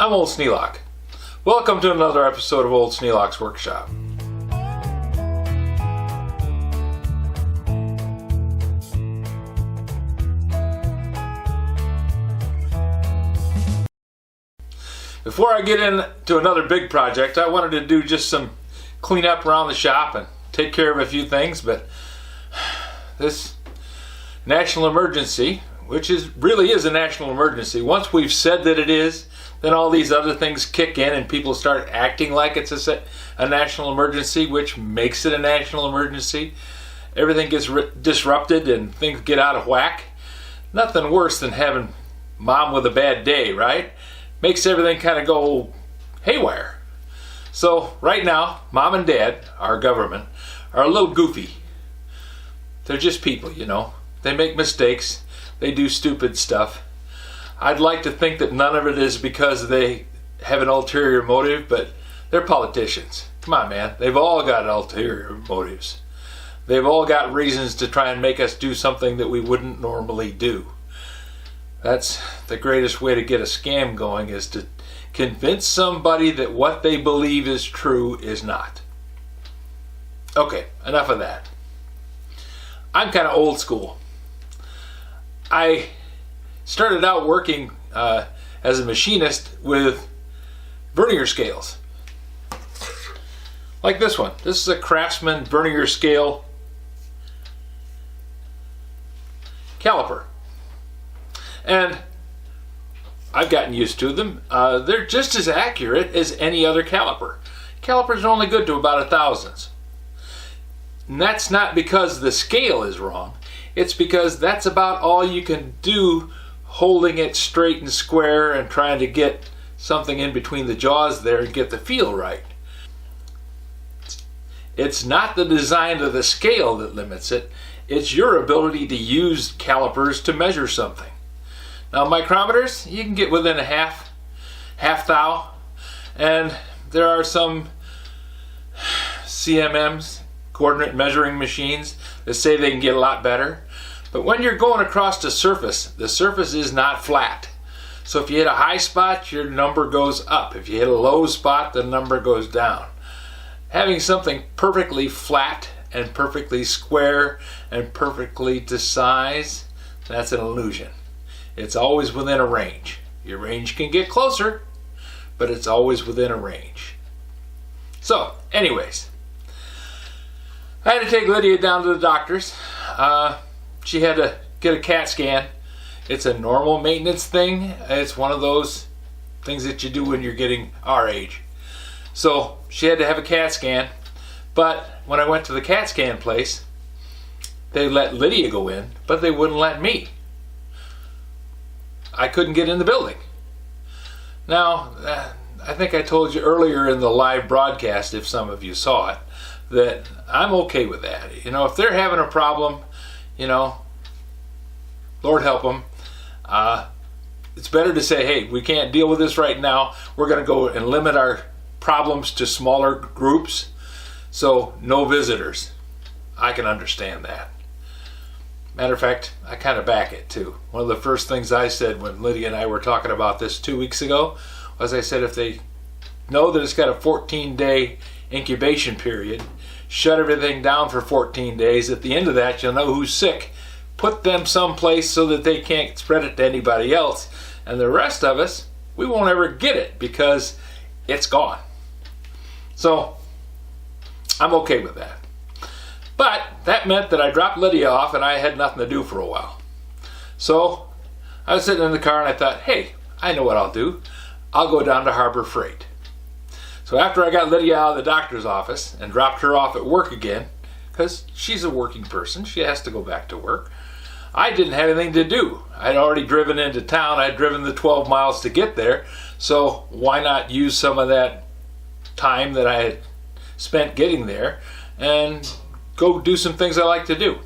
I'm Old Sneelock. Welcome to another episode of Old Sneelock's Workshop. Before I get into another big project, I wanted to do just some cleanup around the shop and take care of a few things, but this national emergency, which really is a national emergency, once we've said that it is, then all these other things kick in and people start acting like it's a national emergency, which makes it a national emergency. Everything gets disrupted and things get out of whack. Nothing worse than having mom with a bad day, right? Makes everything kind of go haywire. So right now, mom and dad, our government, are a little goofy. They're just people, you know. They make mistakes. They do stupid stuff. I'd like to think that none of it is because they have an ulterior motive, but they're politicians. Come on, man. They've all got ulterior motives. They've all got reasons to try and make us do something that we wouldn't normally do. That's the greatest way to get a scam going, is to convince somebody that what they believe is true is not. Okay, enough of that. I'm kind of old school. I started out working as a machinist with vernier scales. Like this one. This is a Craftsman vernier scale caliper. And I've gotten used to them. They're just as accurate as any other caliper. Calipers are only good to about 1,000ths. And that's not because the scale is wrong. It's because that's about all you can do, holding it straight and square and trying to get something in between the jaws there and get the feel right. It's not the design of the scale that limits it. It's your ability to use calipers to measure something. Now micrometers, you can get within a half thou, and there are some CMMs, coordinate measuring machines, that say they can get a lot better. But when you're going across the surface is not flat. So if you hit a high spot, your number goes up. If you hit a low spot, the number goes down. Having something perfectly flat and perfectly square and perfectly to size, that's an illusion. It's always within a range. Your range can get closer, but it's always within a range. So, anyways, I had to take Lydia down to the doctor's. She had to get a CAT scan. It's a normal maintenance thing. It's one of those things that you do when you're getting our age. So she had to have a CAT scan. But when I went to the CAT scan place, they let Lydia go in, but they wouldn't let me. I couldn't get in the building. Now, I think I told you earlier in the live broadcast, if some of you saw it, that I'm okay with that. You know, if they're having a problem, you know, Lord help them. It's better to say, hey, we can't deal with this right now. We're going to go and limit our problems to smaller groups. So no visitors. I can understand that. Matter of fact, I kind of back it too. One of the first things I said when Lydia and I were talking about this 2 weeks ago was, I said, if they know that it's got a 14-day incubation period, shut everything down for 14 days. At the end of that, you'll know who's sick. Put them someplace so that they can't spread it to anybody else. And the rest of us, we won't ever get it because it's gone. So, I'm okay with that. But that meant that I dropped Lydia off and I had nothing to do for a while. So, I was sitting in the car and I thought, hey, I know what I'll do. I'll go down to Harbor Freight. So after I got Lydia out of the doctor's office and dropped her off at work again, because she's a working person, she has to go back to work, I didn't have anything to do. I'd already driven into town. I'd driven the 12 miles to get there, so why not use some of that time that I had spent getting there and go do some things I like to do.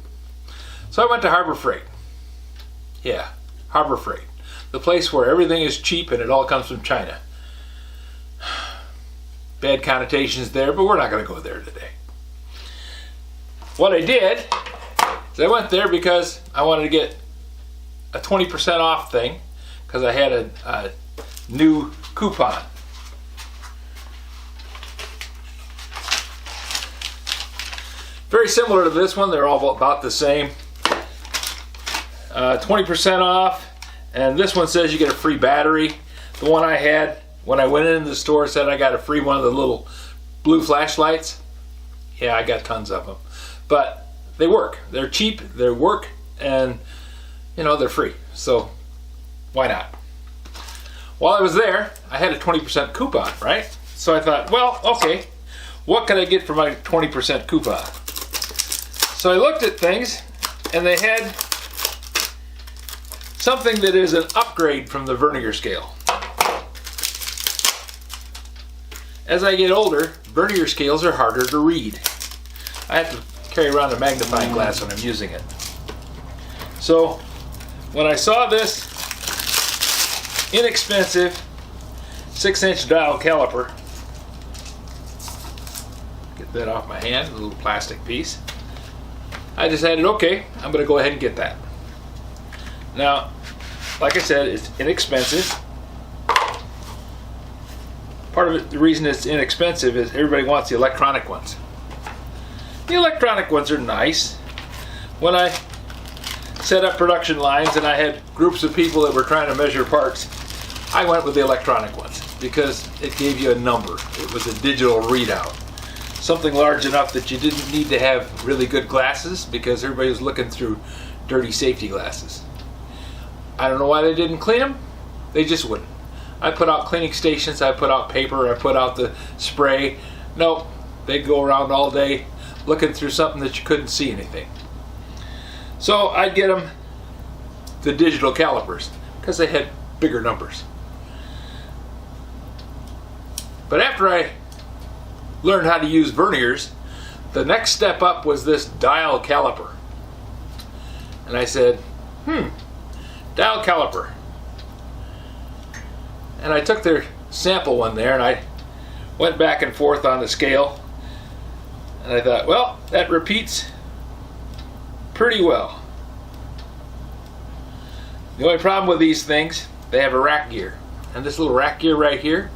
So I went to Harbor Freight. Yeah, Harbor Freight. The place where everything is cheap and it all comes from China. Bad connotations there, but we're not going to go there today. What I did is I went there because I wanted to get a 20% off thing, because I had a new coupon. Very similar to this one. They're all about the same. 20% off, and this one says you get a free battery. The one I had when I went into the store said I got a free one of the little blue flashlights. Yeah, I got tons of them, but they work. They're cheap, they work, and you know, they're free, so why not? While I was there, I had a 20% coupon, right? So I thought, well, okay, what can I get for my 20% coupon? So I looked at things, and they had something that is an upgrade from the vernier scale. As I get older, vernier scales are harder to read. I have to carry around a magnifying glass when I'm using it. So when I saw this inexpensive 6-inch dial caliper, get that off my hand, a little plastic piece, I decided, okay, I'm going to go ahead and get that. Now, like I said, it's inexpensive. Part of it, the reason it's inexpensive is everybody wants the electronic ones. The electronic ones are nice. When I set up production lines and I had groups of people that were trying to measure parts, I went with the electronic ones because it gave you a number. It was a digital readout. Something large enough that you didn't need to have really good glasses because everybody was looking through dirty safety glasses. I don't know why they didn't clean them. They just wouldn't. I put out cleaning stations, I put out paper, I put out the spray. Nope, they'd go around all day looking through something that you couldn't see anything. So I'd get them the digital calipers because they had bigger numbers. But after I learned how to use verniers, the next step up was this dial caliper. And I said, dial caliper. And I took their sample one there and I went back and forth on the scale. And I thought, well, that repeats pretty well. The only problem with these things, they have a rack gear. And this little rack gear right here,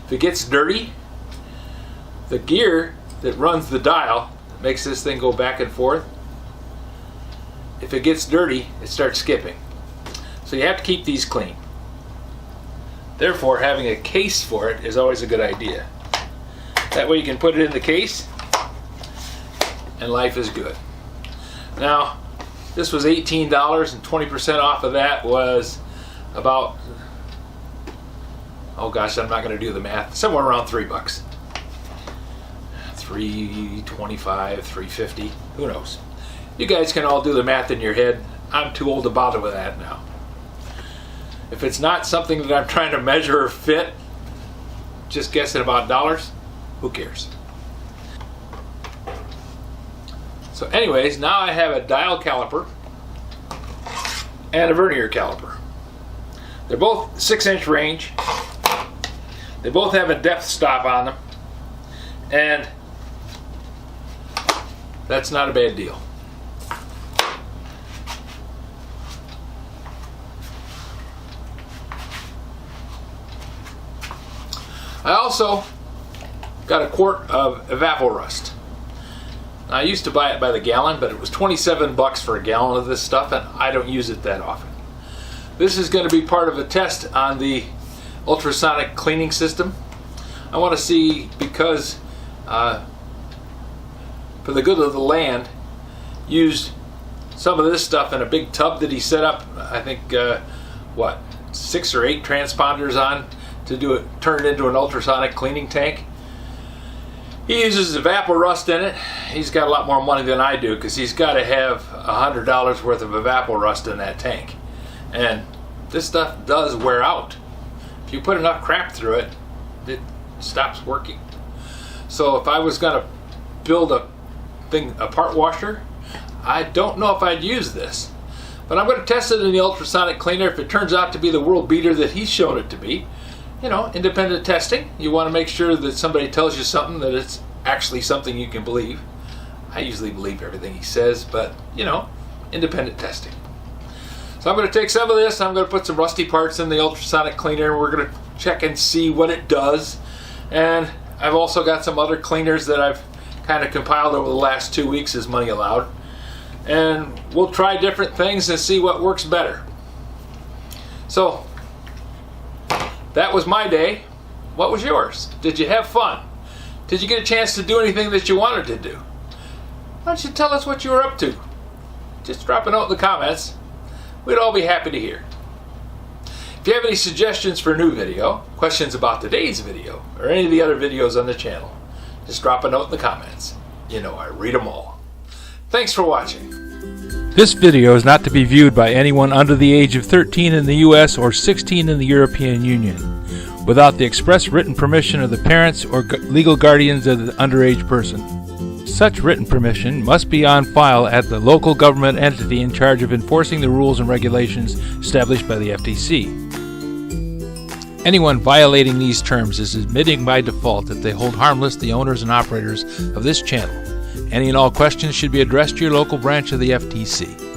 if it gets dirty, the gear that runs the dial, that makes this thing go back and forth, if it gets dirty, it starts skipping. So you have to keep these clean. Therefore, having a case for it is always a good idea. That way you can put it in the case and life is good. Now, this was $18 and 20% off of that was about, oh gosh, I'm not going to do the math, somewhere around $3. $3.25, $3.50, who knows? You guys can all do the math in your head. I'm too old to bother with that now. If it's not something that I'm trying to measure or fit, just guessing about dollars, who cares? So anyways, now I have a dial caliper and a vernier caliper. They're both 6-inch range. They both have a depth stop on them. And that's not a bad deal. I also got a quart of Evaporust. Now, I used to buy it by the gallon, but it was $27 for a gallon of this stuff, and I don't use it that often. This is going to be part of a test on the ultrasonic cleaning system. I want to see, because for the good of the land, used some of this stuff in a big tub that he set up, I think, 6 or 8 transponders on to do it, turn it into an ultrasonic cleaning tank. He uses Evaporust in it. He's got a lot more money than I do because he's got to have $100 worth of Evaporust in that tank. And this stuff does wear out. If you put enough crap through it, it stops working. So if I was going to build a part washer, I don't know if I'd use this. But I'm going to test it in the ultrasonic cleaner. If it turns out to be the world beater that he's shown it to be, you know, independent testing. You want to make sure that somebody tells you something that it's actually something you can believe. I usually believe everything he says, but, you know, independent testing. So I'm going to take some of this, I'm going to put some rusty parts in the ultrasonic cleaner, and we're going to check and see what it does. And I've also got some other cleaners that I've kind of compiled over the last 2 weeks as money allowed. And we'll try different things and see what works better. So that was my day. What was yours? Did you have fun? Did you get a chance to do anything that you wanted to do? Why don't you tell us what you were up to? Just drop a note in the comments. We'd all be happy to hear. If you have any suggestions for a new video, questions about today's video, or any of the other videos on the channel, just drop a note in the comments. You know I read them all. Thanks for watching. This video is not to be viewed by anyone under the age of 13 in the U.S. or 16 in the European Union, without the express written permission of the parents or legal guardians of the underage person. Such written permission must be on file at the local government entity in charge of enforcing the rules and regulations established by the FTC. Anyone violating these terms is admitting by default that they hold harmless the owners and operators of this channel. Any and all questions should be addressed to your local branch of the FTC.